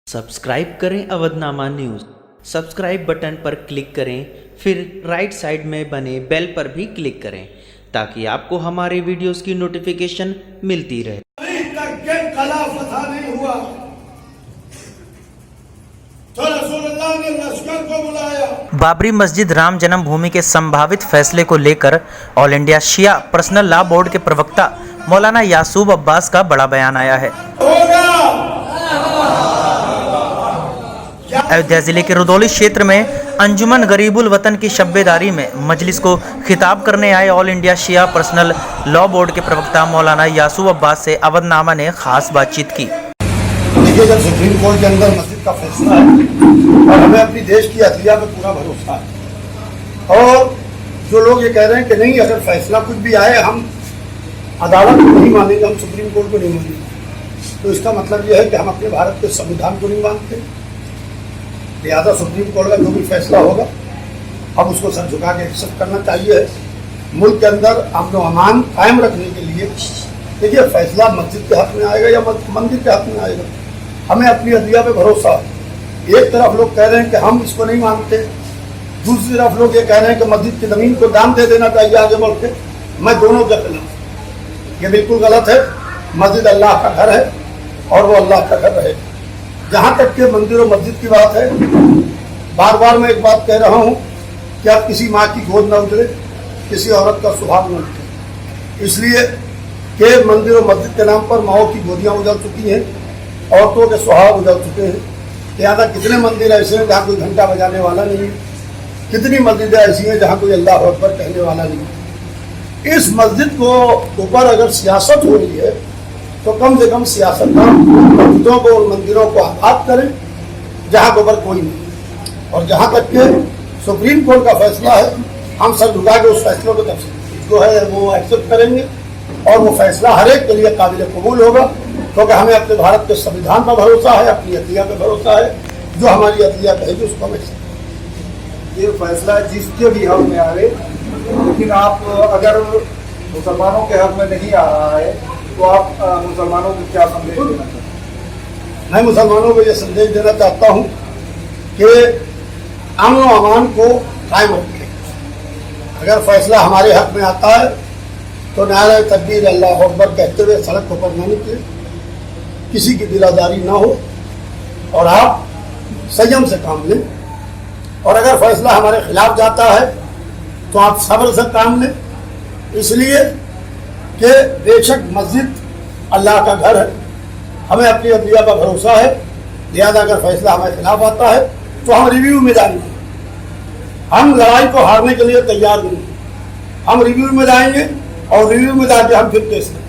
Subscribe करें Avadhnama news. Subscribe button पर click करें, फिर राइट साइड में बने बेल पर भी क्लिक करें ताकि आपको हमारे वीडियोस की नोटिफिकेशन मिलती रहे। अभी तक के कला फतह नहीं हुआ तो रसूलुल्लाह ने लश्कर को बुलाया। बाबरी मस्जिद राम जन्मभूमि के संभावित फैसले को लेकर ऑल इंडिया शिया पर्सनल लॉ बोर्ड के प्रवक्ता मौलाना यासूब अब्बास का बड़ा बयान आया है। अयोध्या जिले के रुदौली क्षेत्र में अंजुमन गरीबुल वतन की शब्बेदारी में मजलिस को खिताब करने आए ऑल इंडिया शिया पर्सनल लॉ बोर्ड के प्रवक्ता मौलाना यासूब अब्बास से अवधनामा ने खास बातचीत की। देखिए, जब सुप्रीम कोर्ट के अंदर मस्जिद का फैसला है और हमें अपनी देश की अदलिया पे पूरा भरोसा है, और जो लोग ये कह रहे हैं कि नहीं, अगर फैसला कुछ भी आए हम अदालत को नहीं मानेंगे, हम सुप्रीम कोर्ट को नहीं मानेंगे, तो इसका मतलब यह है कि हम अपने भारत के संविधान को नहीं मानते। लिहाजा सुप्रीम कोर्ट का जो भी फैसला होगा अब उसको सर झुका के एक्सेप्ट करना चाहिए। मुल्क के अंदर अमन व अमान कायम रखने के लिए देखिए, फैसला मस्जिद के हक में आएगा या मंदिर के हक में आएगा, हमें अपनी अदलिया पे भरोसा है। एक तरफ लोग कह रहे हैं कि हम इसको नहीं मानते, दूसरी तरफ लोग ये कह रहे हैं कि मस्जिद की ज़मीन को दान दे देना चाहिए आगे बढ़ के। मैं दोनों के खिलाफ, ये बिल्कुल गलत है। मस्जिद अल्लाह का घर है और वो अल्लाह का घर रहेगा। जहाँ तक के मंदिर और मस्जिद की बात है, बार बार मैं एक बात कह रहा हूँ कि आप किसी माँ की गोद न उजड़े, किसी औरत का सुहाग न उठे, इसलिए कि मंदिर और मस्जिद के नाम पर माओ की गोदियाँ उजड़ चुकी हैं, औरतों के सुहाग उजड़ चुके हैं। लिहाजा कितने मंदिर ऐसे हैं जहाँ कोई घंटा बजाने वाला नहीं है, कितनी मस्जिदें ऐसी हैं जहाँ कोई अल्लाह अकबर कहने वाला नहीं है। इस मस्जिद को ऊपर अगर सियासत हो रही है तो कम से कम सियासतदान मस्जिदों को और मंदिरों को आबाद करें जहाँ के ऊपर कोई नहीं। और जहाँ तक के सुप्रीम कोर्ट का फैसला है, हम सर झुका के उस फैसले को जो है वो एक्सेप्ट करेंगे और वो फैसला हर एक के लिए काबिल कबूल होगा, क्योंकि हमें अपने भारत के संविधान पर भरोसा है, अपनी अदलिया पर भरोसा है। जो हमारी अदलिया कहेगी उसको हम एक्सेप्ट। ये फैसला जिसके भी हक में आए, लेकिन आप अगर मुसलमानों के हक में नहीं आ रहा है तो आप मुसलमानों को क्या संदेश देना चाहते हैं? मैं मुसलमानों को ये संदेश देना चाहता हूँ कि अमन व अमान को कायम रखें। अगर फैसला हमारे हक में आता है तो नारे तकबीर अल्लाह अकबर कहते हुए सड़क पर न निकले, किसी की दिलादारी ना हो और आप संयम से काम लें। और अगर फैसला हमारे खिलाफ जाता है तो आप सब्र से काम लें, इसलिए कि बेशक मस्जिद अल्लाह का घर है, हमें अपनी अदलिया पर भरोसा है। लिहाजा अगर फैसला हमारे खिलाफ आता है तो हम रिव्यू में जाएंगे। हम लड़ाई को हारने के लिए तैयार नहीं, हम रिव्यू में जाएंगे और रिव्यू में जाके हम फिर केस करेंगे।